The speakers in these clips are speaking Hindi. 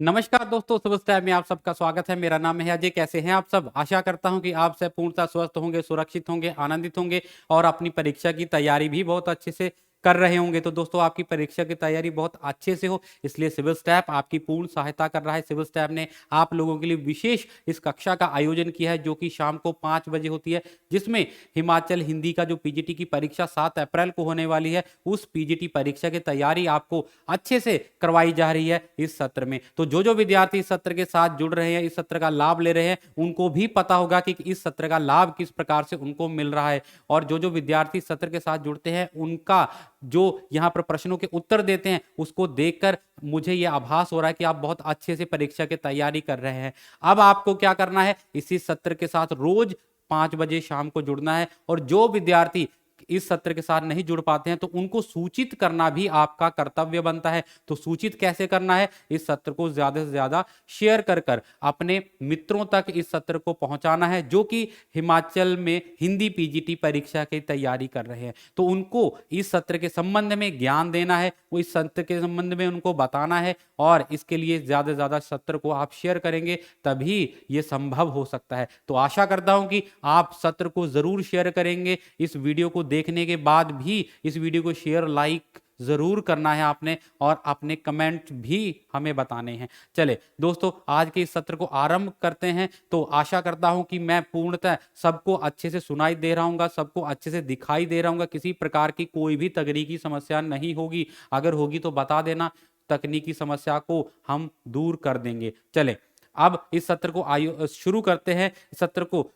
नमस्कार दोस्तों, सुबह टाइम में आप सबका स्वागत है। मेरा नाम है अजय। कैसे हैं आप सब? आशा करता हूं कि आप सब पूर्णतः स्वस्थ होंगे, सुरक्षित होंगे, आनंदित होंगे और अपनी परीक्षा की तैयारी भी बहुत अच्छे से कर रहे होंगे। तो दोस्तों, आपकी परीक्षा की तैयारी बहुत अच्छे से हो, इसलिए सिविल स्टैफ आपकी पूर्ण सहायता कर रहा है। सिविल स्टैफ ने आप लोगों के लिए विशेष इस कक्षा का आयोजन किया है, जो कि शाम को 5 बजे होती है, जिसमें हिमाचल हिंदी का जो पीजीटी की परीक्षा 7 अप्रैल को होने वाली है, उस पीजीटी परीक्षा की तैयारी आपको अच्छे से करवाई जा रही है इस सत्र में। तो जो विद्यार्थी इस सत्र के साथ जुड़ रहे हैं, इस सत्र का लाभ ले रहे हैं, उनको भी पता होगा कि इस सत्र का लाभ किस प्रकार से उनको मिल रहा है। और जो विद्यार्थी सत्र के साथ जुड़ते हैं, उनका जो यहां पर प्रश्नों के उत्तर देते हैं, उसको देखकर मुझे यह आभास हो रहा है कि आप बहुत अच्छे से परीक्षा की तैयारी कर रहे हैं। अब आपको क्या करना है, इसी सत्र के साथ रोज 5 बजे शाम को जुड़ना है। और जो विद्यार्थी इस सत्र के साथ नहीं जुड़ पाते हैं, तो उनको सूचित करना भी आपका कर्तव्य बनता है। तो सूचित कैसे करना है? इस सत्र को ज्यादा से ज्यादा शेयर कर कर अपने मित्रों तक इस सत्र को पहुंचाना है, जो कि हिमाचल में हिंदी पीजीटी परीक्षा की तैयारी कर रहे हैं। तो उनको इस सत्र के संबंध में ज्ञान देना है, वो इस सत्र के संबंध में उनको बताना है। और इसके लिए ज्यादा से ज्यादा सत्र को आप शेयर करेंगे, तभी ये संभव हो सकता है। तो आशा करता हूं कि आप सत्र को जरूर शेयर करेंगे। इस वीडियो को देखने के बाद भी इस वीडियो को शेयर, लाइक जरूर करना है आपने, और अपने कमेंट भी हमें बताने हैं। चले दोस्तों, आज के इस सत्र को आरंभ करते हैं। तो आशा करता हूं कि मैं पूर्णतः सबको अच्छे से सुनाई दे रहा हूं, सबको अच्छे से दिखाई दे रहा हूं, किसी प्रकार की कोई भी तकनीकी समस्या नहीं होगी। अगर होगी तो बता देना, तकनीकी समस्या को हम दूर कर देंगे। चले अब इस सत्र को शुरू करते हैं। सत्र को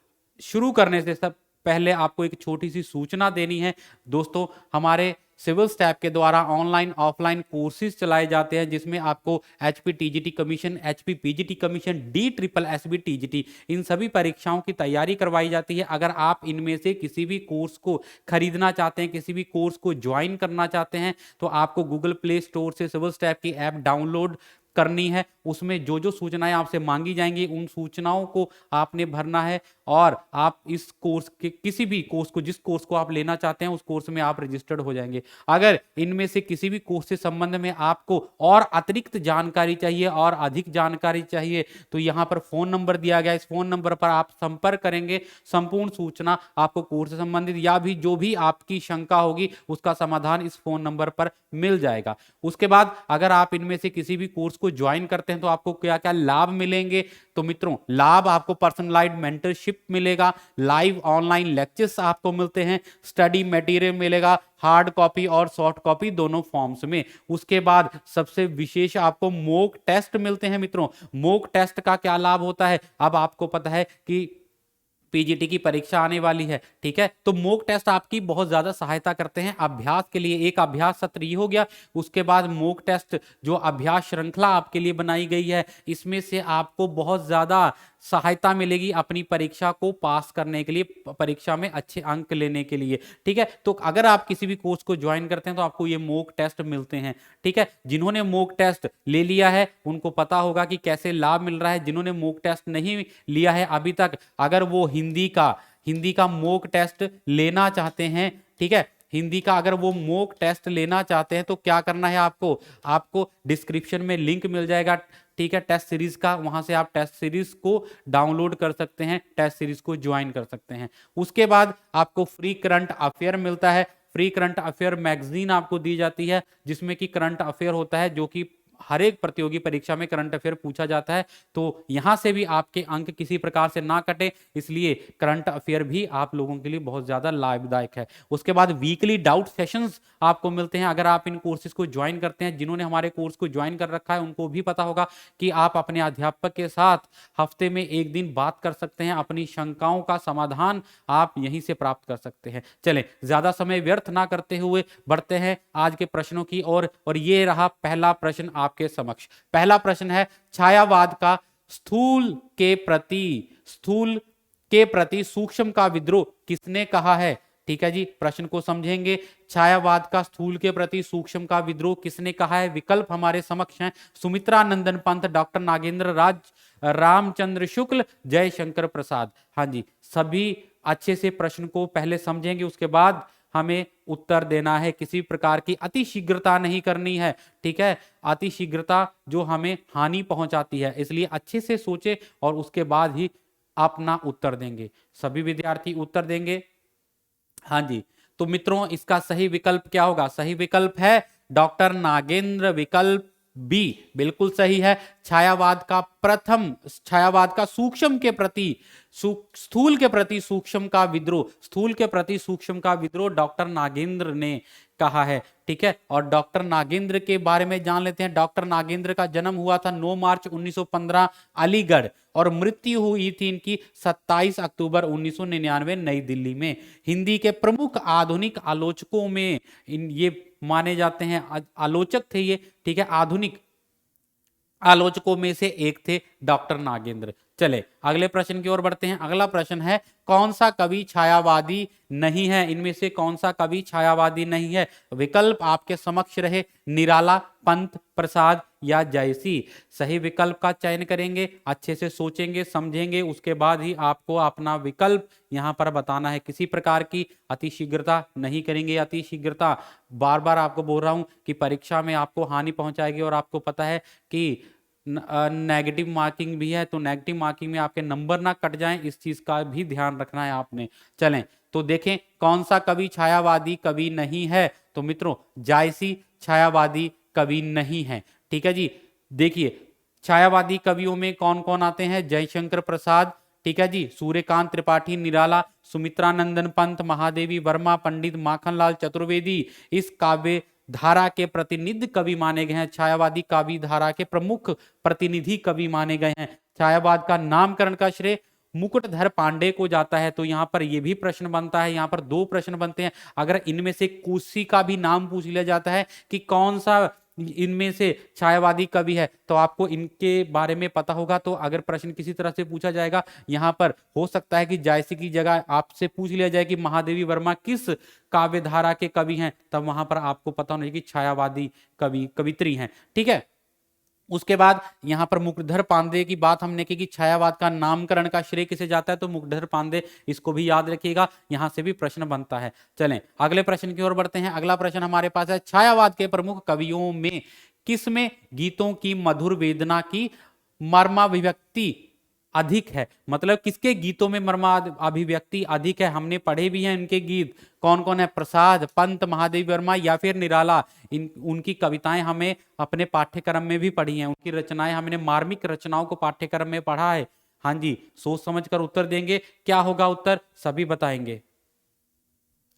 शुरू करने से सब पहले आपको एक छोटी सी सूचना देनी है। दोस्तों, हमारे सिविल स्टैफ के द्वारा ऑनलाइन ऑफलाइन कोर्सेज चलाए जाते हैं, जिसमें आपको HP TGT commission, HP PGT commission, D triple SB TGT, इन सभी परीक्षाओं की तैयारी करवाई जाती है। अगर आप इनमें से किसी भी कोर्स को खरीदना चाहते हैं, किसी भी कोर्स को ज्वाइन करना चाहते हैं, तो आपको गूगल प्ले स्टोर से सिविल स्टैफ की ऐप डाउनलोड करनी है। उसमें जो सूचनाएं आपसे मांगी जाएंगी, उन सूचनाओं को आपने भरना है। और आप इस कोर्स के किसी भी कोर्स को, जिस कोर्स को आप लेना चाहते हैं, उस कोर्स में आप रजिस्टर्ड हो जाएंगे। अगर इनमें से किसी भी कोर्स से संबंध में आपको और अतिरिक्त जानकारी चाहिए और अधिक जानकारी चाहिए, तो यहां पर फोन नंबर दिया गया है। इस फोन नंबर पर आप संपर्क करेंगे, संपूर्ण सूचना आपको कोर्स से संबंधित या भी जो भी आपकी शंका होगी, उसका समाधान इस फोन नंबर पर मिल जाएगा। उसके बाद अगर आप इनमें से किसी भी कोर्स को ज्वाइन करते हैं, तो आपको क्या क्या लाभ मिलेंगे? तो मित्रों, लाभ आपको पर्सनलाइज्ड मेंटरशिप मिलेगा, लाइव ऑनलाइन लेक्चर्स आपको मिलते हैं, स्टडी मटेरियल मिलेगा हार्ड कॉपी और सॉफ्ट कॉपी दोनों फॉर्म्स में। उसके बाद सबसे विशेष आपको मॉक टेस्ट मिलते हैं। मित्रों, मॉक टेस्ट का क्या लाभ होता है? अब आपको पता है कि पीजीटी की परीक्षा आने वाली है, ठीक है? तो मॉक टेस्ट आपकी बहुत ज्यादा सहायता करते हैं अभ्यास के लिए। एक अभ्यास सत्र ये हो गया। उसके बाद मॉक टेस्ट, जो अभ्यास श्रृंखला आपके लिए बनाई गई है, इसमें से आपको बहुत ज्यादा सहायता मिलेगी अपनी परीक्षा को पास करने के लिए, परीक्षा में अच्छे अंक लेने के लिए, ठीक है? तो अगर आप किसी भी कोर्स को ज्वाइन करते हैं, तो आपको ये मॉक टेस्ट मिलते हैं, ठीक है? जिन्होंने मॉक टेस्ट ले लिया है, उनको पता होगा कि कैसे लाभ मिल रहा है। जिन्होंने मॉक टेस्ट नहीं लिया है अभी तक, अगर वो हिंदी का मॉक टेस्ट लेना चाहते हैं, ठीक है, हिंदी का अगर वो मॉक टेस्ट लेना चाहते हैं, तो क्या करना है आपको डिस्क्रिप्शन में लिंक मिल जाएगा, ठीक है, टेस्ट सीरीज का। वहां से आप टेस्ट सीरीज को डाउनलोड कर सकते हैं, टेस्ट सीरीज को ज्वाइन कर सकते हैं। उसके बाद आपको फ्री करंट अफेयर मिलता है। फ्री करंट अफेयर मैगजीन आपको दी जाती है, जिसमें कि करंट अफेयर होता है, जो कि हर एक प्रतियोगी परीक्षा में करंट अफेयर पूछा जाता है। तो यहां से भी आपके अंक किसी प्रकार से ना कटे, इसलिए करंट अफेयर भी आप लोगों के लिए बहुत ज्यादा लाभदायक है। उसके बाद वीकली डाउट सेशंस आपको मिलते हैं अगर आप इन कोर्सेज को ज्वाइन करते हैं। जिन्होंने हमारे कोर्स को ज्वाइन कर रखा है, उनको भी पता होगा कि आप अपने अध्यापक के साथ हफ्ते में एक दिन बात कर सकते हैं, अपनी शंकाओं का समाधान आप यहीं से प्राप्त कर सकते हैं। चलें, ज्यादा समय व्यर्थ ना करते हुए बढ़ते हैं आज के प्रश्नों की ओर। और ये रहा पहला प्रश्न आपके समक्ष। पहला प्रश्न है, छायावाद का स्थूल के प्रति सूक्ष्म का विद्रोह किसने कहा है? ठीक है जी, प्रश्न को समझेंगे। छायावाद का स्थूल के प्रति सूक्ष्म का विद्रोह किसने कहा है? विकल्प हमारे समक्ष हैं, सुमित्रा नंदन पंत, डॉक्टर नागेंद्र राज, रामचंद्र शुक्ल, जयशंकर प्रसाद। हाँ जी, सभी अच्छे से प्रश्न को पहले समझेंगे, उसके बाद हमें उत्तर देना है, किसी प्रकार की अति शीघ्रता नहीं करनी है, ठीक है। अति शीघ्रता जो हमें हानि पहुंचाती है, इसलिए अच्छे से सोचे और उसके बाद ही अपना उत्तर देंगे। सभी विद्यार्थी उत्तर देंगे। हाँ जी, तो मित्रों इसका सही विकल्प क्या होगा? सही विकल्प है डॉक्टर नागेंद्र, विकल्प बी बिल्कुल सही है। छायावाद का सूक्ष्म के प्रति स्थूल के प्रति सूक्ष्म का विद्रोह, स्थूल के प्रति सूक्ष्म का विद्रोह डॉक्टर नागेंद्र ने कहा है, ठीक है। और डॉक्टर नागेंद्र के बारे में जान लेते हैं। डॉक्टर नागेंद्र का जन्म हुआ था 9 मार्च 1915 अलीगढ़, और मृत्यु हुई थी इनकी 27 अक्टूबर 1999 नई दिल्ली में। हिंदी के प्रमुख आधुनिक आलोचकों में ये माने जाते हैं, आलोचक थे ये, ठीक है, आधुनिक आलोचकों में से एक थे डॉक्टर नागेंद्र। चले अगले प्रश्न की ओर बढ़ते हैं। अगला प्रश्न है, कौन सा कवि छायावादी नहीं है? इनमें से कौन सा कवि छायावादी नहीं है? विकल्प आपके समक्ष रहे, निराला, पंत, प्रसाद या जयसी। सही विकल्प का चयन करेंगे, अच्छे से सोचेंगे, समझेंगे, उसके बाद ही आपको अपना विकल्प यहां पर बताना है। किसी प्रकार की अति शीघ्रता नहीं करेंगे। अति शीघ्रता बार बार आपको बोल रहा हूं कि परीक्षा में आपको हानि पहुंचाएगी, और आपको पता है कि नेगेटिव मार्किंग भी है, तो नेगेटिव मार्किंग में आपके नंबर ना कट जाएं, इस चीज का भी ध्यान रखना है आपने। चलें तो देखें कौन सा कवि छायावादी कवि नहीं है। तो मित्रों जायसी छायावादी कवि नहीं है, ठीक है जी। देखिए छायावादी कवियों में कौन कौन आते हैं? जयशंकर प्रसाद, ठीक है जी, सूर्यकांत त्रिपाठी निराला, सुमित्रानंदन पंत, महादेवी वर्मा, पंडित माखनलाल चतुर्वेदी इस काव्य धारा के प्रतिनिधि कवि माने गए हैं। छायावादी काव्य धारा के प्रमुख प्रतिनिधि कवि माने गए हैं। छायावाद का नामकरण का श्रेय मुकुटधर पांडे को जाता है। तो यहां पर यह भी प्रश्न बनता है, यहां पर दो प्रश्न बनते हैं। अगर इनमें से किसी का भी नाम पूछ लिया जाता है कि कौन सा इनमें से छायावादी कवि है, तो आपको इनके बारे में पता होगा। तो अगर प्रश्न किसी तरह से पूछा जाएगा, यहां पर हो सकता है कि जायसी की जगह आपसे पूछ लिया जाए कि महादेवी वर्मा किस काव्य धारा के कवि हैं, तब वहां पर आपको पता होना चाहिए कि छायावादी कवि कवित्री हैं, ठीक है। उसके बाद यहां पर मुकुटधर पांडे की बात हमने की कि छायावाद का नामकरण का श्रेय किसे जाता है, तो मुकुटधर पांडे, इसको भी याद रखिएगा, यहां से भी प्रश्न बनता है। चलें अगले प्रश्न की ओर बढ़ते हैं। अगला प्रश्न हमारे पास है, छायावाद के प्रमुख कवियों में किसमें गीतों की मधुर वेदना की मर्माभिव्यक्ति अधिक है? मतलब किसके गीतों में मर्मा अभिव्यक्ति अधिक है? हमने पढ़े भी हैं इनके गीत, कौन कौन है? प्रसाद, पंत, महादेवी वर्मा या फिर निराला। उनकी कविताएं हमें अपने पाठ्यक्रम में भी पढ़ी हैं, उनकी रचनाएं हमने मार्मिक रचनाओं को पाठ्यक्रम में पढ़ा है। हाँ जी, सोच समझ कर उत्तर देंगे। क्या होगा उत्तर? सभी बताएंगे।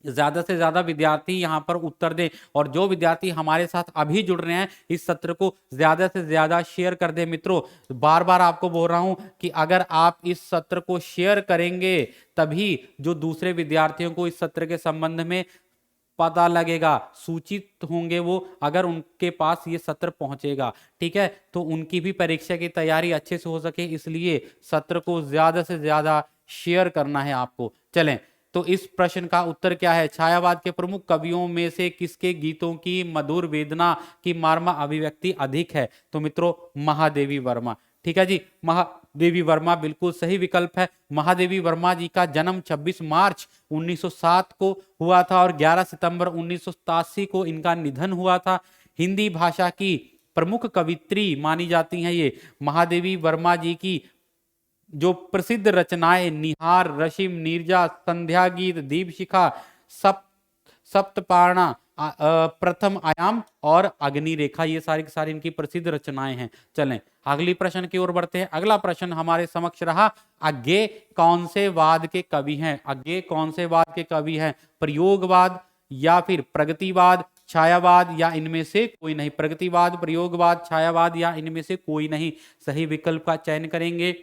ज्यादा से ज्यादा विद्यार्थी यहां पर उत्तर दें, और जो विद्यार्थी हमारे साथ अभी जुड़ रहे हैं इस सत्र को ज्यादा से ज्यादा शेयर कर दें। मित्रों बार बार आपको बोल रहा हूं कि अगर आप इस सत्र को शेयर करेंगे तभी जो दूसरे विद्यार्थियों को इस सत्र के संबंध में पता लगेगा, सूचित होंगे वो, अगर उनके पास ये सत्र पहुंचेगा, ठीक है, तो उनकी भी परीक्षा की तैयारी अच्छे से हो सके। इसलिए सत्र को ज्यादा से ज्यादा शेयर करना है आपको। चलें तो इस प्रश्न का उत्तर क्या है? छायावाद के प्रमुख कवियों में से किसके गीतों की मधुर वेदना की मर्म अभिव्यक्ति अधिक है? तो मित्रों महादेवी वर्मा, ठीक है जी, महादेवी वर्मा बिल्कुल सही विकल्प है। महादेवी वर्मा जी का जन्म 26 मार्च 1907 को हुआ था और 11 सितंबर 1987 को इनका निधन हुआ था। हिंदी भाषा की प्रमुख कवित्री मानी जाती हैं ये। महादेवी वर्मा जी की जो प्रसिद्ध रचनाएं निहार, रशिम, नीरजा, संध्या गीत, दीपशिखा, सप्तपाणा, प्रथम आयाम और अग्नि रेखा, ये सारी की सारी इनकी प्रसिद्ध रचनाएं हैं। चलें अगली प्रश्न की ओर बढ़ते हैं। अगला प्रश्न हमारे समक्ष रहा, अज्ञे कौन से वाद के कवि हैं? अज्ञे कौन से वाद के कवि हैं? प्रयोगवाद या फिर प्रगतिवाद, छायावाद या इनमें से कोई नहीं? प्रगतिवाद, प्रयोगवाद, छायावाद या इनमें से कोई नहीं? सही विकल्प का चयन करेंगे।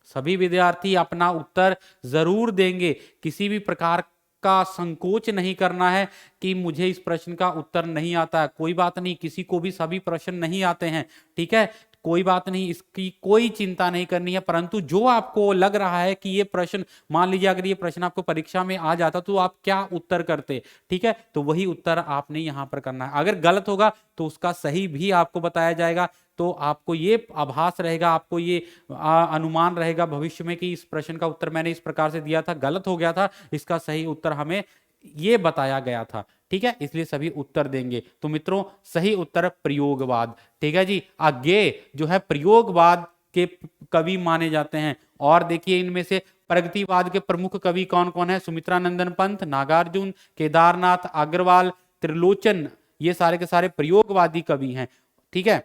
सभी विद्यार्थी अपना उत्तर जरूर देंगे। किसी भी प्रकार का संकोच नहीं करना है कि मुझे इस प्रश्न का उत्तर नहीं आता है। कोई बात नहीं, किसी को भी सभी प्रश्न नहीं आते हैं, ठीक है, कोई बात नहीं, इसकी कोई चिंता नहीं करनी है। परंतु जो आपको लग रहा है कि ये प्रश्न, मान लीजिए अगर ये प्रश्न आपको परीक्षा में आ जाता तो आप क्या उत्तर करते, ठीक है, तो वही उत्तर आपने यहां पर करना है। अगर गलत होगा तो उसका सही भी आपको बताया जाएगा, तो आपको ये आभास रहेगा, आपको ये अनुमान रहेगा भविष्य में कि इस प्रश्न का उत्तर मैंने इस प्रकार से दिया था, गलत हो गया था, इसका सही उत्तर हमें ये बताया गया था। ठीक है, इसलिए सभी उत्तर देंगे। तो मित्रों सही उत्तर प्रयोगवाद। ठीक है जी, अज्ञेय जो है प्रयोगवाद के कवि माने जाते हैं। और देखिए इनमें से प्रगतिवाद के प्रमुख कवि कौन कौन है? सुमित्रा नंदन पंत, नागार्जुन, केदारनाथ अग्रवाल, त्रिलोचन, ये सारे के सारे प्रयोगवादी कवि हैं। ठीक है,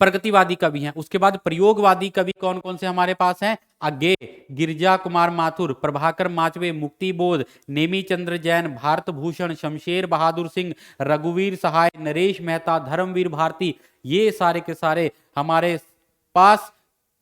प्रगतिवादी कवि हैं। उसके बाद प्रयोगवादी कवि कौन कौन से हमारे पास हैं? अज्ञेय गिरिजा कुमार माथुर, प्रभाकर माचवे, मुक्ति बोध, नेमी चंद्र जैन, भारत भूषण, शमशेर बहादुर सिंह, रघुवीर सहाय, नरेश मेहता, धर्मवीर भारती, ये सारे के सारे हमारे पास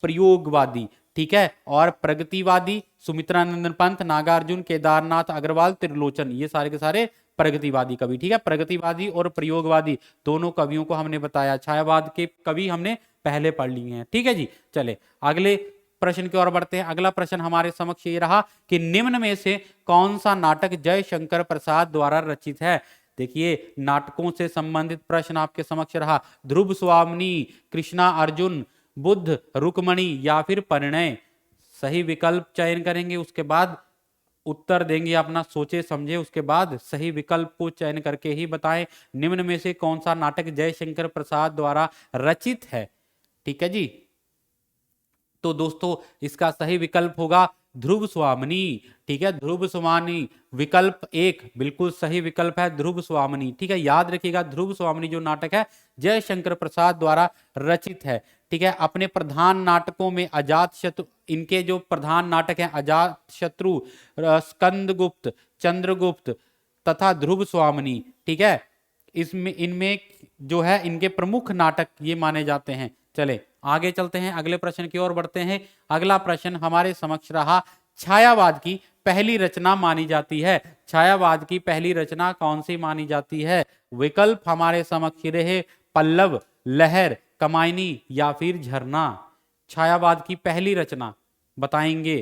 प्रयोगवादी। ठीक है, और प्रगतिवादी सुमित्रा नंदन पंत, नागार्जुन, केदारनाथ अग्रवाल, त्रिलोचन, ये सारे के सारे प्रगतिवादी कवि। ठीक है, प्रगतिवादी और प्रयोगवादी दोनों कवियों को हमने बताया। छायावाद के कवि हमने पहले पढ़ लिए हैं। ठीक है जी, चले अगले प्रश्न की ओर बढ़ते हैं। अगला प्रश्न हमारे समक्ष ये रहा कि निम्न में से कौन सा नाटक जयशंकर प्रसाद द्वारा रचित है? देखिए नाटकों से संबंधित प्रश्न आपके समक्ष रहा। ध्रुव स्वामिनी, कृष्णा अर्जुन, बुद्ध, रुक्मणी या फिर परिणय। सही विकल्प चयन करेंगे, उसके बाद उत्तर देंगे अपना, सोचे समझे, उसके बाद सही विकल्प को चयन करके ही बताएं निम्न में से कौन सा नाटक जयशंकर प्रसाद द्वारा रचित है। ठीक है जी, तो दोस्तों इसका सही विकल्प होगा ध्रुव स्वामिनी। ठीक है, ध्रुव स्वामिनी विकल्प एक बिल्कुल सही विकल्प है, ध्रुव स्वामिनी। ठीक है, याद रखिएगा ध्रुव स्वामिनी जो नाटक है जयशंकर प्रसाद द्वारा रचित है। ठीक है, अपने प्रधान नाटकों में अजात शत्रु, इनके जो प्रधान नाटक हैं अजात शत्रु, स्कंदगुप्त, चंद्रगुप्त तथा ध्रुव स्वामिनी। ठीक है, इसमें इनमें जो है इनके प्रमुख नाटक ये माने जाते हैं। चले आगे चलते हैं, अगले प्रश्न की ओर बढ़ते हैं। अगला प्रश्न हमारे समक्ष रहा, छायावाद की पहली रचना मानी जाती है। छायावाद की पहली रचना कौन सी मानी जाती है? विकल्प हमारे समक्ष रहे पल्लव, लहर, कमायनी या फिर झरना। छायावाद की पहली रचना बताएंगे।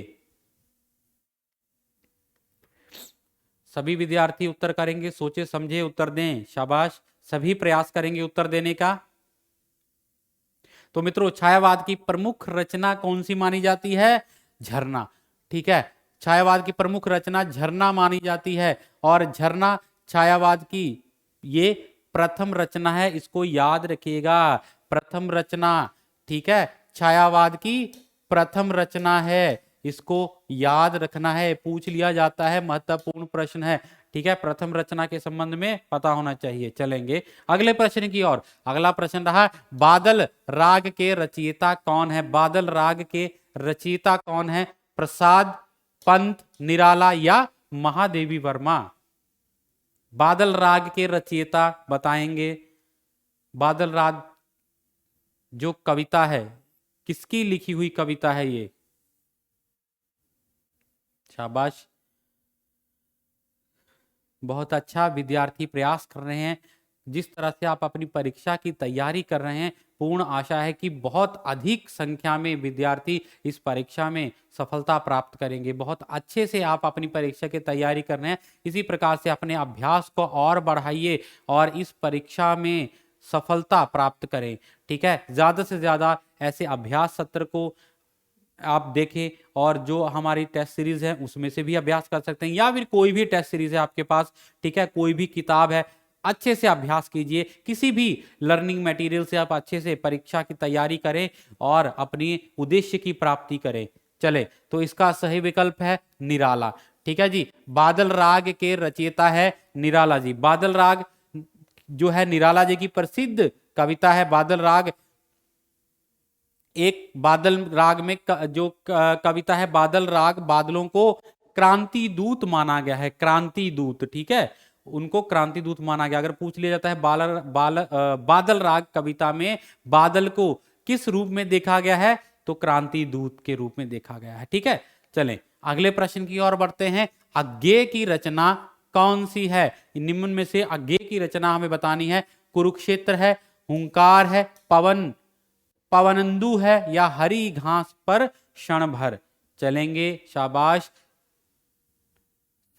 सभी विद्यार्थी उत्तर करेंगे, सोचे समझे उत्तर दें। शाबाश, सभी प्रयास करेंगे उत्तर देने का। तो मित्रों छायावाद की प्रमुख रचना कौन सी मानी जाती है? झरना। ठीक है, छायावाद की प्रमुख रचना झरना मानी जाती है। और झरना छायावाद की ये प्रथम रचना है, इसको याद रखिएगा, प्रथम रचना। ठीक है, छायावाद की प्रथम रचना है, इसको याद रखना है, पूछ लिया जाता है, महत्वपूर्ण प्रश्न है। ठीक है, प्रथम रचना के संबंध में पता होना चाहिए। चलेंगे अगले प्रश्न की ओर। अगला प्रश्न रहा, बादल राग के रचयिता कौन है? बादल राग के रचयिता कौन है? प्रसाद, पंत, निराला या महादेवी वर्मा। बादल राग के रचयिता बताएंगे। बादल राग जो कविता है किसकी लिखी हुई कविता है ये? शाबाश, बहुत अच्छा, विद्यार्थी प्रयास कर रहे हैं। जिस तरह से आप अपनी परीक्षा की तैयारी कर रहे हैं, पूर्ण आशा है कि बहुत अधिक संख्या में विद्यार्थी इस परीक्षा में सफलता प्राप्त करेंगे। बहुत अच्छे से आप अपनी परीक्षा की तैयारी कर रहे हैं। इसी प्रकार से अपने अभ्यास को और बढ़ाइए और इस परीक्षा में सफलता प्राप्त करें। ठीक है, ज्यादा से ज्यादा ऐसे अभ्यास सत्र को आप देखें, और जो हमारी टेस्ट सीरीज है उसमें से भी अभ्यास कर सकते हैं, या फिर कोई भी टेस्ट सीरीज है आपके पास। ठीक है, कोई भी किताब है, अच्छे से अभ्यास कीजिए। किसी भी लर्निंग मटेरियल से आप अच्छे से परीक्षा की तैयारी करें और अपनी उद्देश्य की प्राप्ति करें। चले, तो इसका सही विकल्प है निराला। ठीक है जी, बादल राग के रचयिता है निराला जी। बादल राग जो है निराला जी की प्रसिद्ध कविता है बादल राग। एक बादल राग में जो कविता है बादल राग, बादलों को क्रांति दूत माना गया है। क्रांति दूत, ठीक है, उनको क्रांति दूत माना गया। अगर पूछ लिया जाता है बादल राग कविता में बादल को किस रूप में देखा गया है, तो क्रांति दूत के रूप में देखा गया है। ठीक है, चलें अगले प्रश्न की ओर बढ़ते हैं। अज्ञेय की रचना कौन सी है? निम्न में से अज्ञेय की रचना हमें बतानी है। कुरुक्षेत्र है, हुंकार है, पवनंदू है या हरी घास पर क्षण भर। चलेंगे, शाबाश,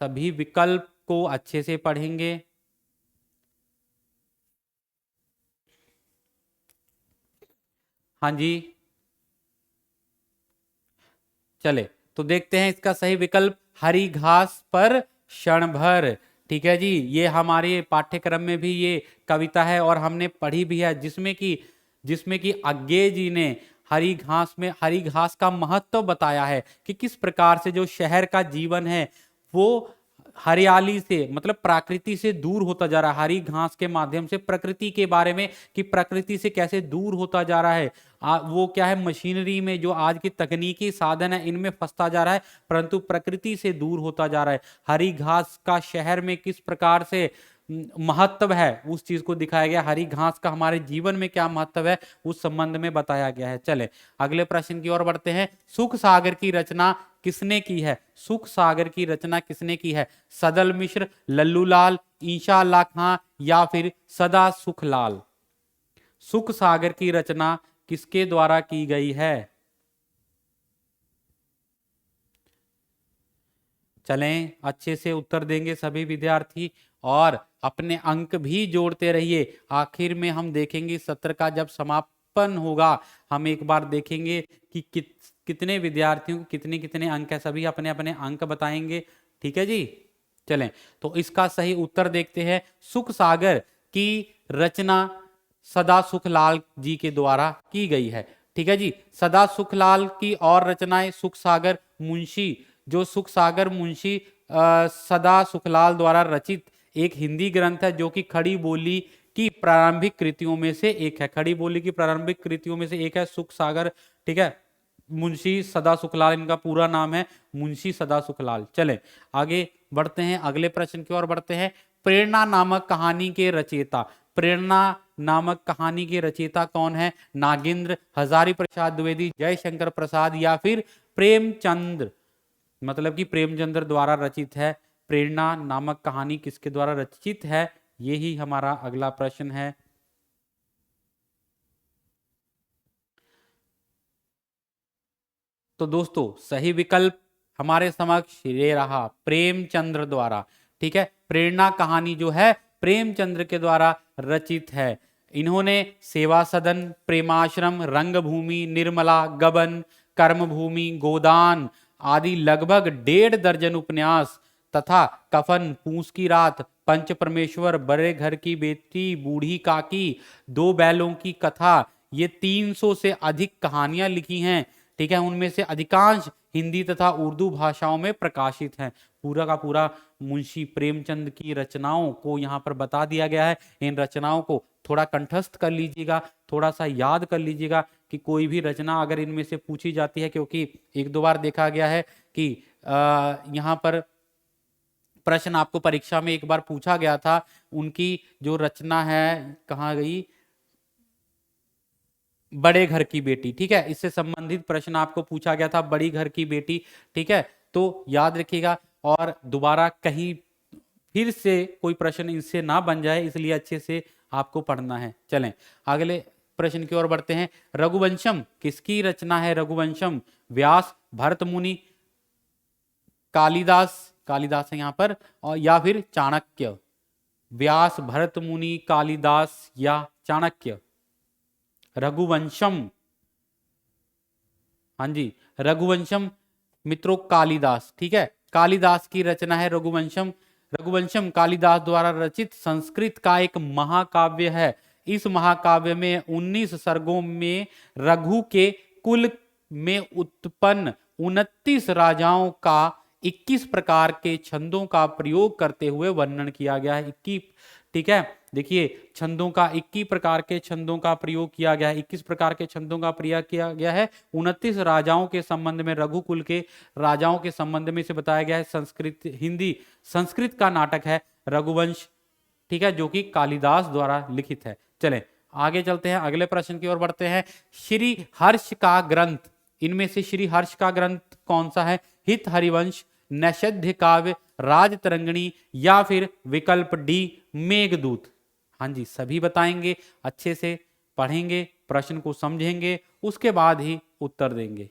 सभी विकल्प को अच्छे से पढ़ेंगे। हाँ जी, चले तो देखते हैं इसका सही विकल्प हरी घास पर क्षण भर। ठीक है जी, ये हमारे पाठ्यक्रम में भी ये कविता है और हमने पढ़ी भी है, जिसमें कि अज्ञे जी ने हरी घास का महत्व बताया है कि किस प्रकार से जो शहर का जीवन है वो हरियाली से, मतलब प्रकृति से दूर होता जा रहा है। हरी घास के माध्यम से प्रकृति के बारे में कि प्रकृति से कैसे दूर होता जा रहा है। वो क्या है, मशीनरी में जो आज की तकनीकी साधन है इनमें फंसता जा रहा है, परंतु प्रकृति से दूर होता जा रहा है। हरी घास का शहर में किस प्रकार से महत्व है उस चीज को दिखाया गया। हरी घास का हमारे जीवन में क्या महत्व है उस संबंध में बताया गया है। चले अगले प्रश्न की ओर बढ़ते हैं। सुख सागर की रचना किसने की है? सुख सागर की रचना किसने की है? सदल मिश्र, लल्लूलाल, ईशा अल्लाह खां या फिर सदा सुखलाल? सुख सागर की रचना किसके द्वारा की गई है? चलें, अच्छे से उत्तर देंगे सभी विद्यार्थी और अपने अंक भी जोड़ते रहिए। आखिर में हम देखेंगे सत्र का जब समापन होगा, हम एक बार देखेंगे कि कितने विद्यार्थियों को कितने कितने अंक है। सभी अपने अपने अंक बताएंगे। ठीक है जी, चलें तो इसका सही उत्तर देखते हैं। सुख सागर की रचना सदा सुखलाल जी के द्वारा की गई है। ठीक है जी, सदा सुखलाल की और रचनाएं सुख सागर मुंशी, जो सुख सागर मुंशी सदा सुखलाल द्वारा रचित एक हिंदी ग्रंथ है जो कि खड़ी बोली की प्रारंभिक कृतियों में से एक है। खड़ी बोली की प्रारंभिक कृतियों में से एक है सुख सागर। ठीक है, मुंशी सदा सुखलाल इनका पूरा नाम है, मुंशी सदा सुखलाल। चले आगे बढ़ते हैं, अगले प्रश्न की ओर बढ़ते हैं। प्रेरणा नामक कहानी के रचयिता, प्रेरणा नामक कहानी के रचयिता कौन है? नागेंद्र, हजारी प्रसाद द्विवेदी, जयशंकर प्रसाद या फिर प्रेमचंद्र? मतलब कि प्रेमचंद्र द्वारा रचित है। प्रेरणा नामक कहानी किसके द्वारा रचित है? यही हमारा अगला प्रश्न है। तो दोस्तों सही विकल्प हमारे समक्ष ये रहा, प्रेमचंद्र द्वारा। ठीक है, प्रेरणा कहानी जो है प्रेमचंद्र के द्वारा रचित है। इन्होंने सेवा सदन, प्रेमाश्रम, रंगभूमि, निर्मला, गबन, कर्मभूमि, गोदान आदि लगभग 1.5 दर्जन उपन्यास तथा कफन, पूस की रात, पंच परमेश्वर, बड़े घर की बेटी, बूढ़ी काकी, 2 बैलों की कथा, ये 300 से अधिक कहानियां लिखी हैं। ठीक है, उनमें से अधिकांश हिंदी तथा उर्दू भाषाओं में प्रकाशित हैं। पूरा का पूरा मुंशी प्रेमचंद की रचनाओं को यहाँ पर बता दिया गया है। इन रचनाओं को थोड़ा कंठस्थ कर लीजिएगा, थोड़ा सा याद कर लीजिएगा कि कोई भी रचना अगर इनमें से पूछी जाती है, क्योंकि 1-2 बार देखा गया है कि यहाँ पर प्रश्न आपको परीक्षा में एक बार पूछा गया था, उनकी जो रचना है कहाँ गई, बड़े घर की बेटी। ठीक है, इससे संबंधित प्रश्न आपको पूछा गया था, बड़ी घर की बेटी। ठीक है, तो याद रखिएगा और दोबारा कहीं फिर से कोई प्रश्न इनसे ना बन जाए, इसलिए अच्छे से आपको पढ़ना है। चलें अगले प्रश्न की ओर बढ़ते हैं। रघुवंशम किसकी रचना है? रघुवंशम व्यास, भरत मुनि, कालिदास, कालिदास है यहाँ पर, और या फिर चाणक्य? व्यास, भरत मुनि, कालिदास या चाणक्य? रघुवंशम, हाँ जी, रघुवंशम मित्रों कालिदास। ठीक है, कालिदास की रचना है रघुवंशम। रघुवंशम कालिदास द्वारा रचित संस्कृत का एक महाकाव्य है। इस महाकाव्य में 19 सर्गों में रघु के कुल में उत्पन्न 29 राजाओं का 21 प्रकार के छंदों का प्रयोग करते हुए वर्णन किया गया है। 21, ठीक है, देखिए छंदों का 21 प्रकार के छंदों का प्रयोग किया गया है। 21 प्रकार के छंदों का प्रयोग किया गया है 29 राजाओं के संबंध में, रघुकुल के राजाओं के संबंध में इसे बताया गया है। संस्कृत का नाटक है रघुवंश। ठीक है, जो कि कालिदास द्वारा लिखित है। चलें आगे चलते हैं, अगले प्रश्न की ओर बढ़ते हैं। श्री हर्ष का ग्रंथ, इनमें से श्री हर्ष का ग्रंथ कौन सा है? हित हरिवंश, नैषधीय काव्य, राजतरंगिणी या फिर विकल्प डी मेघदूत? हाँ जी, सभी बताएंगे, अच्छे से पढ़ेंगे, प्रश्न को समझेंगे, उसके बाद ही उत्तर देंगे।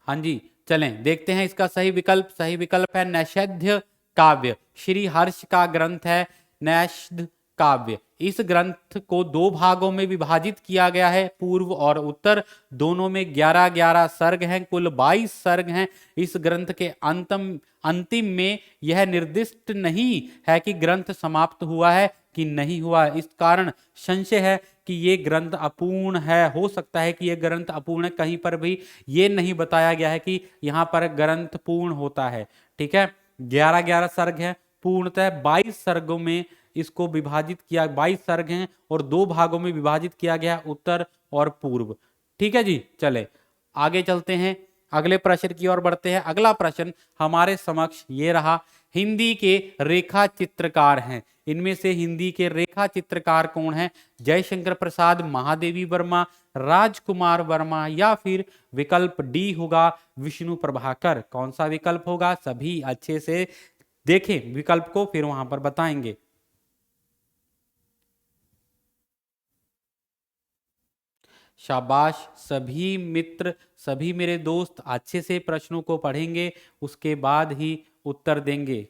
हाँ जी, चलें देखते हैं इसका सही विकल्प। सही विकल्प है नैषधीय काव्य। श्री हर्ष का ग्रंथ है नैषधीय काव्य। इस ग्रंथ को दो भागों में विभाजित किया गया है, पूर्व और उत्तर। दोनों में 11-11 सर्ग हैं, कुल 22 सर्ग हैं। इस ग्रंथ के अंतिम में यह निर्दिष्ट नहीं है कि ग्रंथ समाप्त हुआ है कि नहीं हुआ। इस कारण संशय है कि ये ग्रंथ अपूर्ण है। हो सकता है कि ये ग्रंथ अपूर्ण है, कहीं पर भी ये नहीं बताया गया है कि यहाँ पर ग्रंथ पूर्ण होता है। ठीक है, 11-11 सर्ग है, पूर्णतः 22 सर्गों में इसको विभाजित किया, 22 सर्ग हैं और दो भागों में विभाजित किया गया, उत्तर और पूर्व। ठीक है जी, चले आगे चलते हैं, अगले प्रश्न की ओर बढ़ते हैं। अगला प्रश्न हमारे समक्ष ये रहा, हिंदी के रेखा चित्रकार हैं, इनमें से हिंदी के रेखा चित्रकार कौन है? जयशंकर प्रसाद, महादेवी वर्मा, राजकुमार वर्मा या फिर विकल्प डी होगा विष्णु प्रभाकर। कौन सा विकल्प होगा? सभी अच्छे से देखें विकल्प को, फिर वहां पर बताएंगे। शाबाश सभी मित्र, सभी मेरे दोस्त अच्छे से प्रश्नों को पढ़ेंगे, उसके बाद ही उत्तर देंगे।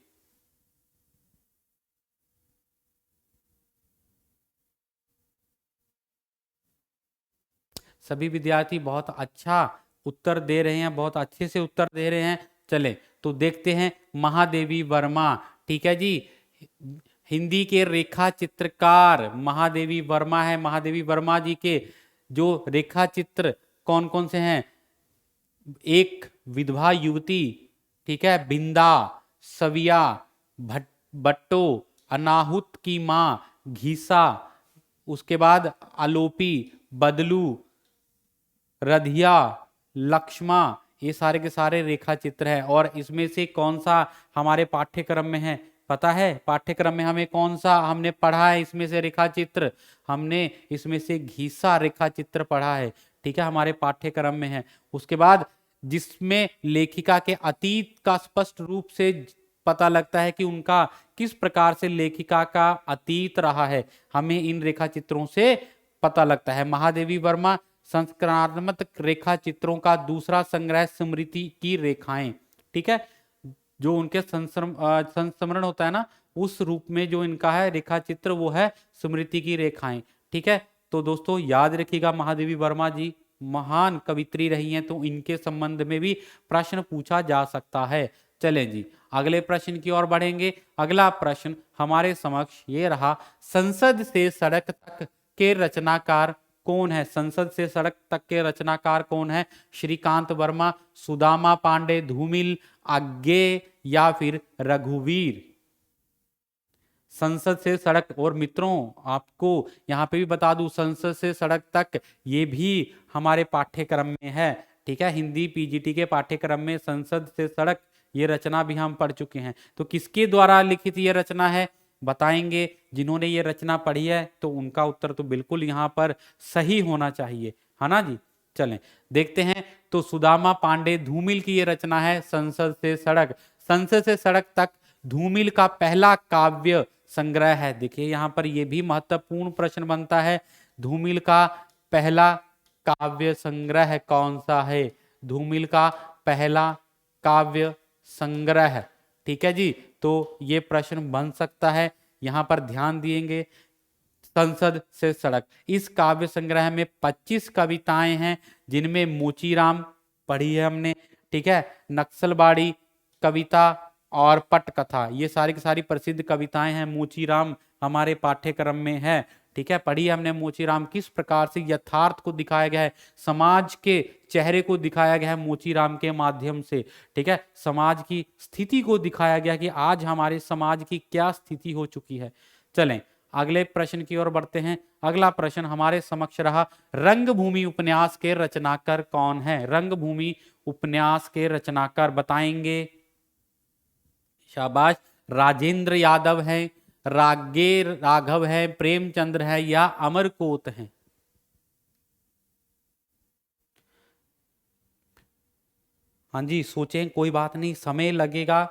सभी विद्यार्थी बहुत अच्छा उत्तर दे रहे हैं, बहुत अच्छे से उत्तर दे रहे हैं। चले तो देखते हैं, महादेवी वर्मा। ठीक है जी, हिंदी के रेखा चित्रकार महादेवी वर्मा है। महादेवी वर्मा जी के जो रेखा चित्र कौन कौन से हैं? एक विधवा युवती, ठीक है, बिंदा, सविया, बट्टो, अनाहुत की माँ, घीसा, उसके बाद आलोपी, बदलू, रधिया, लक्ष्मा, ये सारे के सारे रेखा चित्र है। और इसमें से कौन सा हमारे पाठ्यक्रम में है? पता है पाठ्यक्रम में हमें कौन सा हमने पढ़ा है? इसमें से रेखा चित्र हमने इसमें से घीसा रेखा चित्र पढ़ा है। ठीक है, हमारे पाठ्यक्रम में है। उसके बाद जिसमें लेखिका के अतीत का स्पष्ट रूप से पता लगता है कि उनका किस प्रकार से लेखिका का अतीत रहा है, हमें इन रेखा चित्रों से पता लगता है। महादेवी वर्मा संस्करणात्मक रेखा चित्रों का दूसरा संग्रह स्मृति की रेखाएं। ठीक है, जो उनके संस्मरण होता है ना, उस रूप में जो इनका है रेखा चित्र वो है स्मृति की रेखाएं। ठीक है, तो दोस्तों याद रखिएगा, महादेवी वर्मा जी महान कवित्री रही हैं, तो इनके संबंध में भी प्रश्न पूछा जा सकता है। चलें जी अगले प्रश्न की ओर बढ़ेंगे। अगला प्रश्न हमारे समक्ष ये रहा, संसद से सड़क तक के रचनाकार कौन है? संसद से सड़क तक के रचनाकार कौन है? श्रीकांत वर्मा, सुदामा पांडे, धूमिल, आज्ञे या फिर रघुवीर। संसद से सड़क, और मित्रों आपको यहाँ पे भी बता दूं, संसद से सड़क तक ये भी हमारे पाठ्यक्रम में है। ठीक है, हिंदी पीजीटी के पाठ्यक्रम में संसद से सड़क ये रचना भी हम पढ़ चुके हैं। तो किसके द्वारा लिखित ये रचना है बताएंगे। जिन्होंने ये रचना पढ़ी है तो उनका उत्तर तो बिल्कुल यहाँ पर सही होना चाहिए, है ना जी। चलें देखते हैं, तो सुदामा पांडे धूमिल की ये रचना है संसद से सड़क। संसद से सड़क तक धूमिल का पहला काव्य संग्रह है। देखिए यहाँ पर यह भी महत्वपूर्ण प्रश्न बनता है, धूमिल का पहला काव्य संग्रह कौन सा है? धूमिल का पहला काव्य संग्रह। ठीक है जी, तो ये प्रश्न बन सकता है, यहां पर ध्यान दिएंगे। संसद से सड़क, इस काव्य संग्रह में 25 कविताएं हैं, जिनमें मोचीराम पढ़ी है हमने। ठीक है, नक्सलबाड़ी कविता और पटकथा, ये सारी की सारी प्रसिद्ध कविताएं हैं। मोचीराम हमारे पाठ्यक्रम में है। ठीक है, पढ़ी हमने मोचीराम, किस प्रकार से यथार्थ को दिखाया गया है, समाज के चेहरे को दिखाया गया है मोचीराम के माध्यम से। ठीक है, समाज की स्थिति को दिखाया गया कि आज हमारे समाज की क्या स्थिति हो चुकी है। चलें अगले प्रश्न की ओर बढ़ते हैं। अगला प्रश्न हमारे समक्ष रहा, रंगभूमि उपन्यास के रचनाकार कौन है? रंगभूमि उपन्यास के रचनाकार बताएंगे। शाबाश, राजेंद्र यादव है, रागे राघव है, प्रेमचंद्र है या अमरकोत है? हाँ जी सोचें, कोई बात नहीं, समय लगेगा,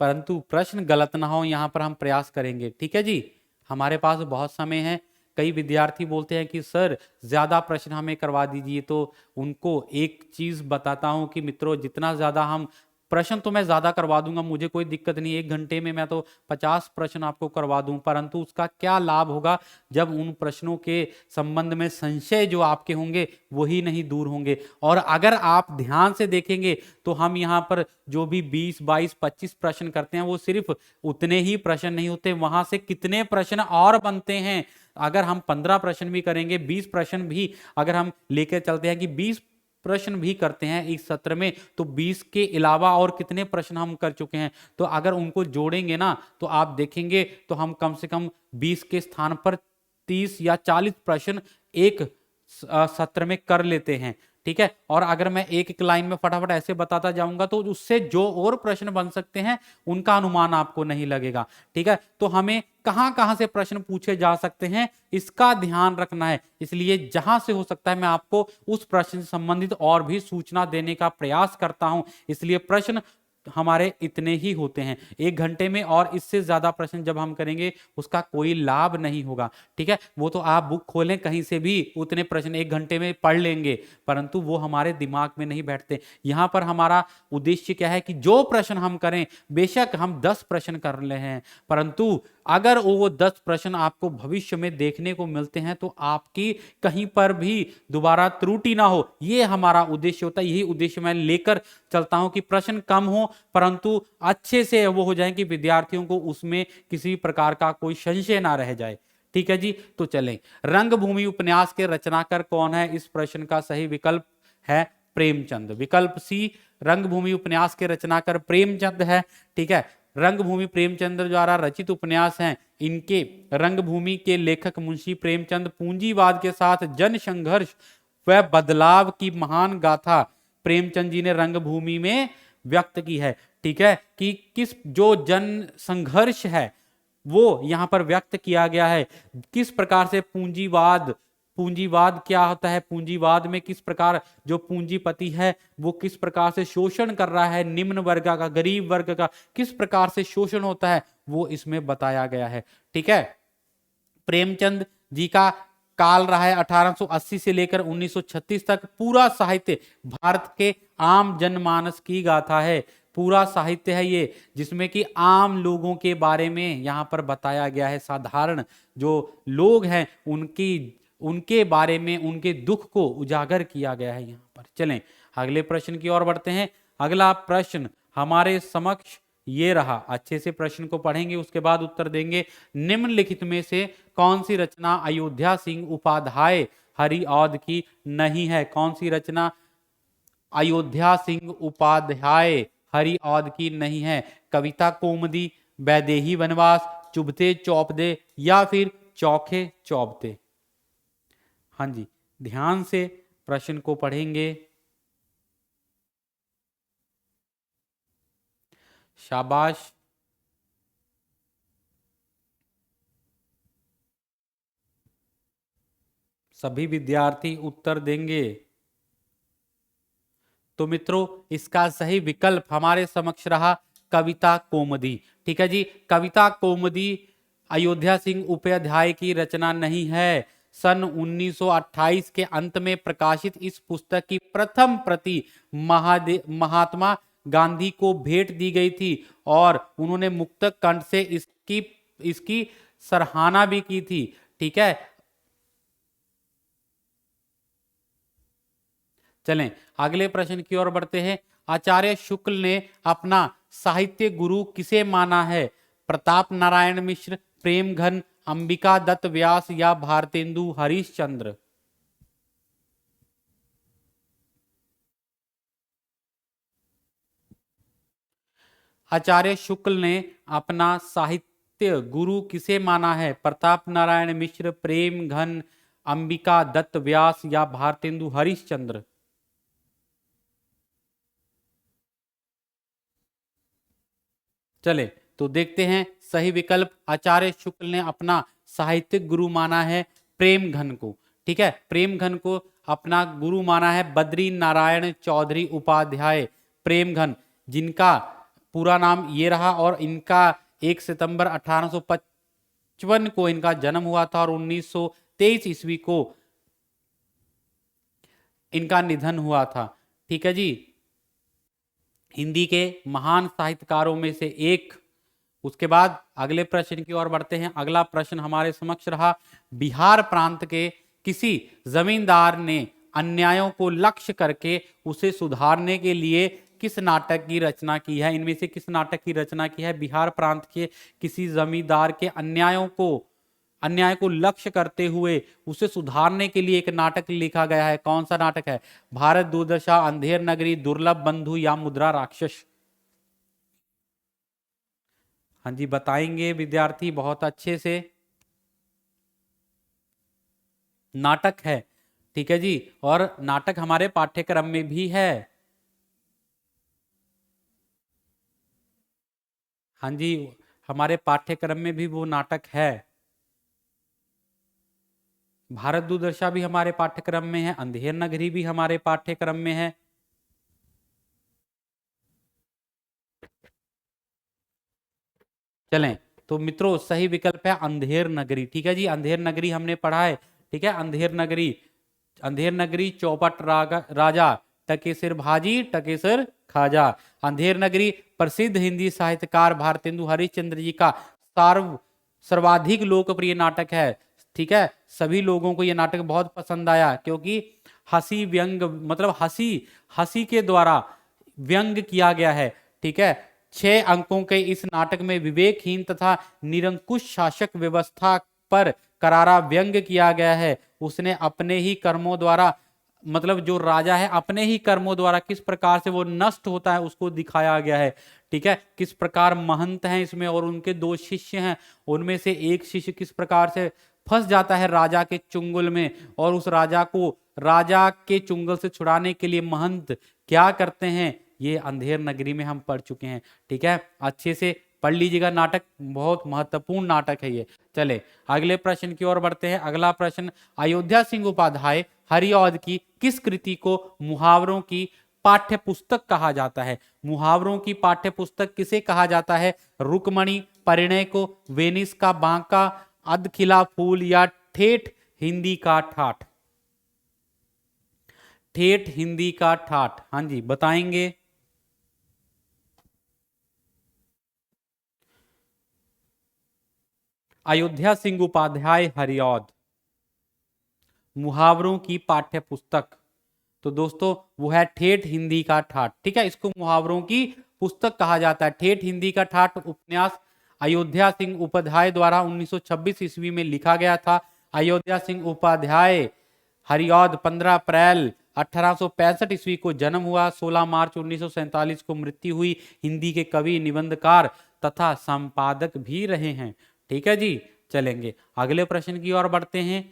परंतु प्रश्न गलत ना हो, यहाँ पर हम प्रयास करेंगे। ठीक है जी, हमारे पास बहुत समय है। कई विद्यार्थी बोलते हैं कि सर ज्यादा प्रश्न हमें करवा दीजिए, तो उनको एक चीज बताता हूं कि मित्रों, जितना ज्यादा हम प्रश्न तो मैं ज्यादा करवा दूंगा, मुझे कोई दिक्कत नहीं, 1 घंटे में मैं तो 50 प्रश्न आपको करवा दूं, परंतु उसका क्या लाभ होगा जब उन प्रश्नों के संबंध में संशय जो आपके होंगे वही नहीं दूर होंगे। और अगर आप ध्यान से देखेंगे तो हम यहाँ पर जो भी 20, 22, 25 प्रश्न करते हैं वो सिर्फ उतने ही प्रश्न नहीं होते, वहां से कितने प्रश्न और बनते हैं। अगर हम 15 प्रश्न भी करेंगे, 20 प्रश्न भी अगर हम लेकर चलते हैं कि 20 प्रश्न भी करते हैं इस सत्र में, तो 20 के अलावा और कितने प्रश्न हम कर चुके हैं। तो अगर उनको जोड़ेंगे ना तो आप देखेंगे तो हम कम से कम 20 के स्थान पर 30 या 40 प्रश्न एक सत्र में कर लेते हैं। ठीक है, और अगर मैं एक एक लाइन में फटाफट ऐसे बताता जाऊंगा तो उससे जो और प्रश्न बन सकते हैं उनका अनुमान आपको नहीं लगेगा। ठीक है, तो हमें कहां कहां से प्रश्न पूछे जा सकते हैं इसका ध्यान रखना है, इसलिए जहां से हो सकता है मैं आपको उस प्रश्न से संबंधित और भी सूचना देने का प्रयास करता हूं। इसलिए प्रश्न हमारे इतने ही होते हैं 1 घंटे में, और इससे ज्यादा प्रश्न जब हम करेंगे उसका कोई लाभ नहीं होगा। ठीक है, वो तो आप बुक खोलें कहीं से भी उतने प्रश्न 1 घंटे में पढ़ लेंगे, परंतु वो हमारे दिमाग में नहीं बैठते। यहां पर हमारा उद्देश्य क्या है कि जो प्रश्न हम करें, बेशक हम 10 प्रश्न कर रहे हैं, परंतु अगर वो 10 प्रश्न आपको भविष्य में देखने को मिलते हैं तो आपकी कहीं पर भी दोबारा त्रुटि ना हो, ये हमारा उद्देश्य होता है। यही उद्देश्य मैं लेकर चलता हूं कि प्रश्न कम हो परंतु अच्छे से वो हो जाए कि विद्यार्थियों को उसमें किसी प्रकार का कोई संशय ना रह जाए। ठीक है जी, तो चलें। रंगभूमि उपन्यास के रचनाकार कौन है, इस प्रश्न का सही विकल्प है प्रेमचंद। विकल्प सी, रंगभूमि उपन्यास के रचनाकार प्रेमचंद है। ठीक है, रंगभूमि प्रेमचंद द्वारा रचित उपन्यास हैं। इनके रंगभूमि के लेखक मुंशी प्रेमचंद पूंजीवाद के साथ जन संघर्ष व बदलाव की महान गाथा प्रेमचंद जी ने रंगभूमि में व्यक्त की है। ठीक है, कि किस जो जन संघर्ष है वो यहां पर व्यक्त किया गया है, किस प्रकार से पूंजीवाद, पूंजीवाद क्या होता है, पूंजीवाद में किस प्रकार जो पूंजीपति है वो किस प्रकार से शोषण कर रहा है, निम्न वर्ग का, गरीब वर्ग का किस प्रकार से शोषण होता है वो इसमें बताया गया है। ठीक है, प्रेमचंद जी का काल रहा है 1880 से लेकर 1936 तक। पूरा साहित्य भारत के आम जनमानस की गाथा है, पूरा साहित्य है ये जिसमें कि आम लोगों के बारे में यहां पर बताया गया है। साधारण जो लोग हैं उनके बारे में, उनके दुख को उजागर किया गया है यहां पर। चलें अगले प्रश्न की ओर बढ़ते हैं। अगला प्रश्न हमारे समक्ष ये रहा, अच्छे से प्रश्न को पढ़ेंगे उसके बाद उत्तर देंगे। निम्नलिखित में से कौन सी रचना अयोध्या सिंह उपाध्याय हरिऔध की नहीं है? कौन सी रचना अयोध्या सिंह उपाध्याय हरिऔध की नहीं है? कविता कौमुदी, वैदेही वनवास, चुभते चौपदे या फिर चौखे चौबते? हाँ जी, ध्यान से प्रश्न को पढ़ेंगे। शाबाश, सभी विद्यार्थी उत्तर देंगे। तो मित्रों इसका सही विकल्प हमारे समक्ष रहा कविता कौमुदी। ठीक है जी, कविता कौमुदी अयोध्या सिंह उपाध्याय की रचना नहीं है। सन 1928 के अंत में प्रकाशित इस पुस्तक की प्रथम प्रति महात्मा गांधी को भेंट दी गई थी और उन्होंने मुक्तक कंठ से इसकी इसकी सराहना भी की थी। ठीक है, चलें अगले प्रश्न की ओर बढ़ते हैं। आचार्य शुक्ल ने अपना साहित्य गुरु किसे माना है? प्रताप नारायण मिश्र, प्रेमघन, अंबिका दत्त व्यास या भारतेंदु हरिश्चंद्र? आचार्य शुक्ल ने अपना साहित्य गुरु किसे माना है? प्रताप नारायण मिश्र, प्रेमघन, अंबिका दत्त व्यास या भारतेंदु हरिश्चंद्र? चले तो देखते हैं सही विकल्प। आचार्य शुक्ल ने अपना साहित्यिक गुरु माना है प्रेमघन को। ठीक है, प्रेमघन को अपना गुरु माना है बद्री नारायण चौधरी उपाध्याय प्रेमघन, जिनका पूरा नाम ये रहा और इनका 1 सितंबर 1855 को इनका जन्म हुआ था और 1923 ईस्वी को इनका निधन हुआ था। ठीक है जी, हिंदी के महान साहित्यकारों में से एक। उसके बाद अगले प्रश्न की ओर बढ़ते हैं। अगला प्रश्न हमारे समक्ष रहा, बिहार प्रांत के किसी जमींदार ने अन्यायों को लक्ष्य करके उसे सुधारने के लिए किस नाटक की रचना की है? इनमें से किस नाटक की रचना की है? बिहार प्रांत के किसी जमींदार के अन्याय को लक्ष्य करते हुए उसे सुधारने के लिए एक नाटक लिखा गया है। कौन सा नाटक है? भारत दुर्दशा, अंधेर नगरी, दुर्लभ बंधु या मुद्रा राक्षस? हाँ जी, बताएंगे विद्यार्थी बहुत अच्छे से। नाटक है, ठीक है जी, और नाटक हमारे पाठ्यक्रम में भी है। हाँ जी, हमारे पाठ्यक्रम में भी वो नाटक है। भारत दुर्दशा भी हमारे पाठ्यक्रम में है, अंधेर नगरी भी हमारे पाठ्यक्रम में है। चलें, तो मित्रों सही विकल्प है अंधेर नगरी। ठीक है जी, अंधेर नगरी हमने पढ़ा है। ठीक है, अंधेर नगरी चौपट राजा, टके सिर भाजी टके सिर खाजा। अंधेर नगरी प्रसिद्ध हिंदी साहित्यकार भारतेंदु हरिश्चंद्र जी का सर्वाधिक लोकप्रिय नाटक है। ठीक है, सभी लोगों को यह नाटक बहुत पसंद आया क्योंकि हंसी व्यंग, मतलब हंसी हंसी के द्वारा व्यंग किया गया है। ठीक है, 6 अंकों के इस नाटक में विवेकहीन तथा निरंकुश शासक व्यवस्था पर करारा व्यंग किया गया है। उसने अपने ही कर्मों द्वारा, मतलब जो राजा है अपने ही कर्मों द्वारा किस प्रकार से वो नष्ट होता है उसको दिखाया गया है। ठीक है, किस प्रकार महंत हैं इसमें और उनके 2 शिष्य हैं, उनमें से एक शिष्य किस प्रकार से फंस जाता है राजा के चुंगल में, और उस राजा के चुंगल से छुड़ाने के लिए महंत क्या करते हैं, ये अंधेर नगरी में हम पढ़ चुके हैं। ठीक है, अच्छे से पढ़ लीजिएगा, नाटक बहुत महत्वपूर्ण नाटक है ये। चले अगले प्रश्न की ओर बढ़ते हैं। अगला प्रश्न, अयोध्या सिंह उपाध्याय हरिऔध की किस कृति को मुहावरों की पाठ्य पुस्तक कहा जाता है? मुहावरों की पाठ्य पुस्तक किसे कहा जाता है? रुक्मणी, परिणय को, वेनिस का बांका, अधखिला फूल या ठेठ हिंदी का ठाठ? ठेठ हिंदी का ठाठ, हाँ जी बताएंगे। अयोध्या सिंह उपाध्याय हरिऔध मुहावरों की पाठ्य पुस्तक, तो दोस्तों वो है ठेठ हिंदी का ठाठ। ठीक है, इसको मुहावरों की पुस्तक कहा जाता है। ठेठ हिंदी का ठाठ उपन्यास अयोध्या सिंह उपाध्याय द्वारा 1926 ईस्वी में लिखा गया था। अयोध्या सिंह उपाध्याय हरिऔध 15 अप्रैल 1865 ईस्वी को जन्म हुआ, 16 मार्च 1947 को मृत्यु हुई। हिंदी के कवि, निबंधकार तथा संपादक भी रहे हैं। ठीक है जी, चलेंगे अगले प्रश्न की ओर बढ़ते हैं।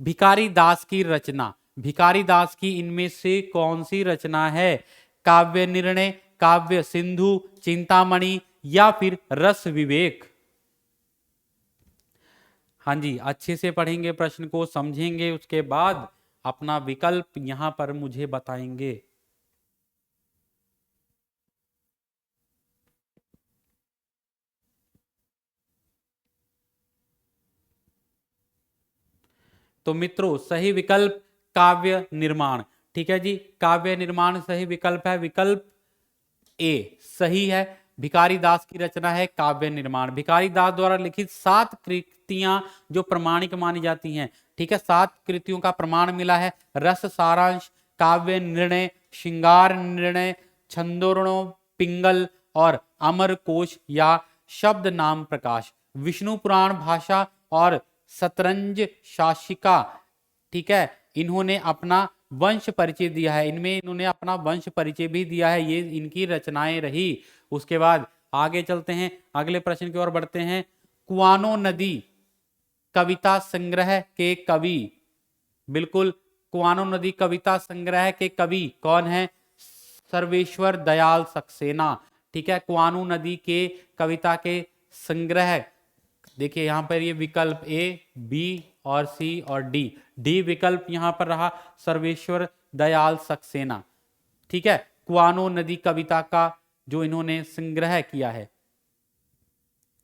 भिखारी दास की रचना, भिखारी दास की इनमें से कौन सी रचना है? काव्य निर्णय, काव्य सिंधु, चिंतामणि या फिर रस विवेक? हाँ जी, अच्छे से पढ़ेंगे, प्रश्न को समझेंगे, उसके बाद अपना विकल्प यहां पर मुझे बताएंगे। तो मित्रों सही विकल्प काव्य निर्माण। ठीक है जी, काव्य निर्माण सही विकल्प है। विकल्प ए सही है। भिखारी दास की रचना है काव्य निर्माण। भिखारी दास द्वारा लिखित 7 कृतियां जो प्रमाणिक मानी जाती हैं। ठीक है, 7 कृतियों का प्रमाण मिला है। रस सारांश, काव्य निर्णय, श्रृंगार निर्णय, छंदोरणों, पिंगल और अमर कोश या शब्द नाम प्रकाश। विष्णु पुराण भाषा और शतरंज शासिका, ठीक है, इन्होंने अपना वंश परिचय दिया है। इनमें इन्होंने अपना वंश परिचय भी दिया है। ये इनकी रचनाएं रही। उसके बाद आगे चलते हैं, अगले प्रश्न की ओर बढ़ते हैं। कुआनो नदी कविता संग्रह के कवि, बिल्कुल कुआनो नदी कविता संग्रह के कवि कौन है? सर्वेश्वर दयाल सक्सेना। ठीक है, कुआनो नदी के कविता के संग्रह, देखिए यहां पर ये विकल्प ए, बी और सी और डी, डी विकल्प यहां पर रहा, सर्वेश्वर दयाल सक्सेना। ठीक है, कुआनो नदी कविता का जो इन्होंने संग्रह किया है।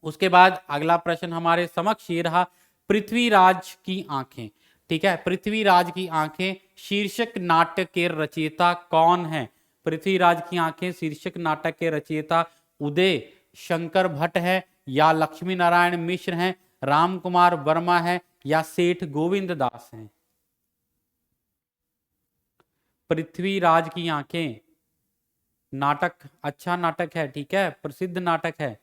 उसके बाद अगला प्रश्न हमारे समक्ष ये रहा, पृथ्वीराज की आंखें। ठीक है, पृथ्वीराज की आंखें शीर्षक नाट्य के रचयिता कौन है? पृथ्वीराज की आंखें शीर्षक नाटक के रचयिता उदय शंकर भट्ट है, या लक्ष्मी नारायण मिश्र हैं, राम कुमार वर्मा है, या सेठ गोविंद दास हैं? पृथ्वीराज की आंखें नाटक अच्छा नाटक है, ठीक है, प्रसिद्ध नाटक है।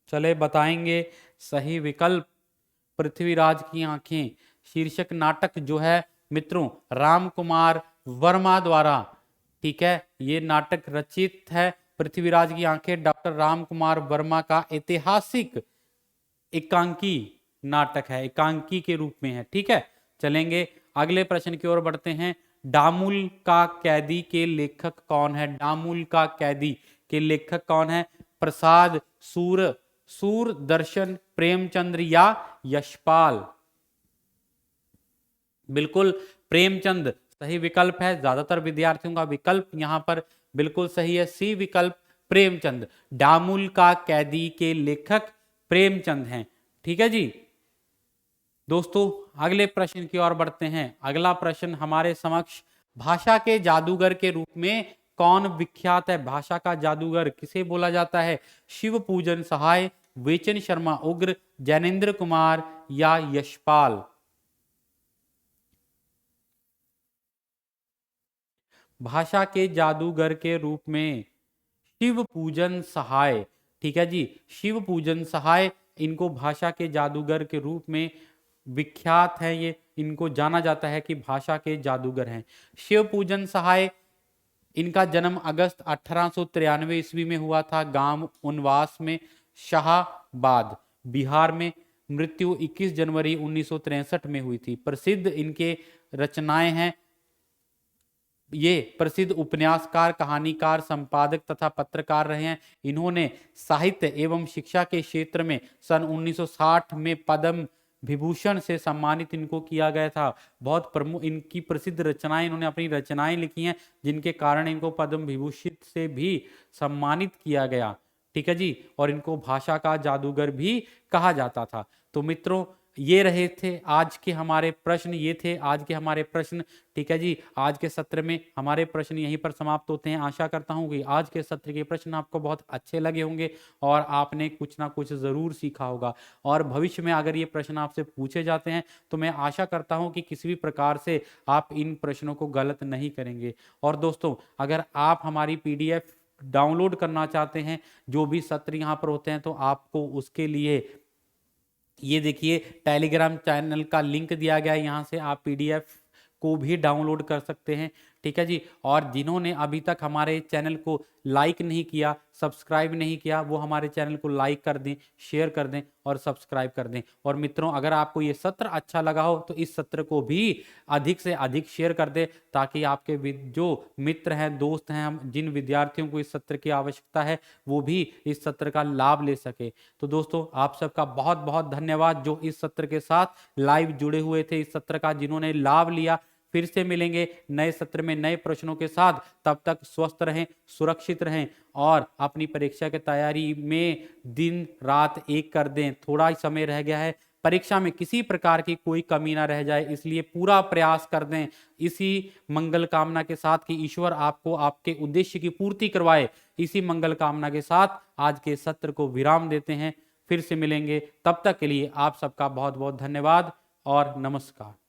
चले बताएंगे सही विकल्प। पृथ्वीराज की आंखें शीर्षक नाटक जो है मित्रों राम कुमार वर्मा द्वारा, ठीक है, ये नाटक रचित है। पृथ्वीराज की आंखें डॉक्टर राम कुमार वर्मा का ऐतिहासिक एकांकी नाटक है, एकांकी के रूप में है, ठीक है। चलेंगे अगले प्रश्न की ओर बढ़ते हैं। डामुल का कैदी के लेखक कौन है? डामुल का कैदी के लेखक कौन है? प्रसाद सूरदर्शन प्रेमचंद्र या यशपाल? बिल्कुल प्रेमचंद सही विकल्प है। ज्यादातर विद्यार्थियों का विकल्प यहां पर बिल्कुल सही है, सी विकल्प प्रेमचंद। डामुल का कैदी के लेखक प्रेमचंद हैं, ठीक है जी। दोस्तों अगले प्रश्न की ओर बढ़ते हैं। अगला प्रश्न हमारे समक्ष, भाषा के जादूगर के रूप में कौन विख्यात है? भाषा का जादूगर किसे बोला जाता है? शिव पूजन सहाय, वेचन शर्मा उग्र, जैनेन्द्र कुमार या यशपाल? भाषा के जादूगर के रूप में शिव पूजन सहाय, ठीक है जी, शिव पूजन सहाय इनको भाषा के जादूगर के रूप में विख्यात है, ये इनको जाना जाता है कि भाषा के जादूगर हैं। शिव पूजन सहाय, इनका जन्म अगस्त 1893 ईस्वी में हुआ था, गांव उनवास में, शाहबाद बिहार में। मृत्यु 21 जनवरी 1963 में हुई थी। प्रसिद्ध इनके रचनाएं हैं, ये प्रसिद्ध उपन्यासकार, कहानीकार, संपादक तथा पत्रकार रहे हैं। इन्होंने साहित्य एवं शिक्षा के क्षेत्र में सन 1960 में पद्म विभूषण से सम्मानित इनको किया गया था। बहुत प्रमुख इनकी प्रसिद्ध रचनाएं, इन्होंने अपनी रचनाएं लिखी हैं जिनके कारण इनको पद्म विभूषित से भी सम्मानित किया गया, ठीक है जी। और इनको भाषा का जादूगर भी कहा जाता था। तो मित्रों ये रहे थे आज के हमारे प्रश्न, ये थे आज के हमारे प्रश्न, ठीक है जी। आज के सत्र में हमारे प्रश्न यहीं पर समाप्त होते हैं। आशा करता हूं कि आज के सत्र के प्रश्न आपको बहुत अच्छे लगे होंगे और आपने कुछ ना कुछ जरूर सीखा होगा। और भविष्य में अगर ये प्रश्न आपसे पूछे जाते हैं तो मैं आशा करता हूं कि किसी भी प्रकार से आप इन प्रश्नों को गलत नहीं करेंगे। और दोस्तों अगर आप हमारी PDF डाउनलोड करना चाहते हैं, जो भी सत्र यहाँ पर होते हैं, तो आपको उसके लिए ये देखिए टेलीग्राम चैनल का लिंक दिया गया है, यहाँ से आप PDF को भी डाउनलोड कर सकते हैं, ठीक है जी। और जिन्होंने अभी तक हमारे चैनल को लाइक नहीं किया, सब्सक्राइब नहीं किया, वो हमारे चैनल को लाइक कर दें, शेयर कर दें और सब्सक्राइब कर दें। और मित्रों अगर आपको ये सत्र अच्छा लगा हो तो इस सत्र को भी अधिक से अधिक शेयर कर दें, ताकि आपके जो मित्र हैं, दोस्त हैं, जिन विद्यार्थियों को इस सत्र की आवश्यकता है वो भी इस सत्र का लाभ ले सके। तो दोस्तों आप सबका बहुत बहुत धन्यवाद जो इस सत्र के साथ लाइव जुड़े हुए थे, इस सत्र का जिन्होंने लाभ लिया। फिर से मिलेंगे नए सत्र में नए प्रश्नों के साथ। तब तक स्वस्थ रहें, सुरक्षित रहें और अपनी परीक्षा की तैयारी में दिन रात एक कर दें। थोड़ा ही समय रह गया है, परीक्षा में किसी प्रकार की कोई कमी ना रह जाए, इसलिए पूरा प्रयास कर दें। इसी मंगल कामना के साथ कि ईश्वर आपको आपके उद्देश्य की पूर्ति करवाए, इसी मंगल कामना के साथ आज के सत्र को विराम देते हैं। फिर से मिलेंगे, तब तक के लिए आप सबका बहुत बहुत धन्यवाद और नमस्कार।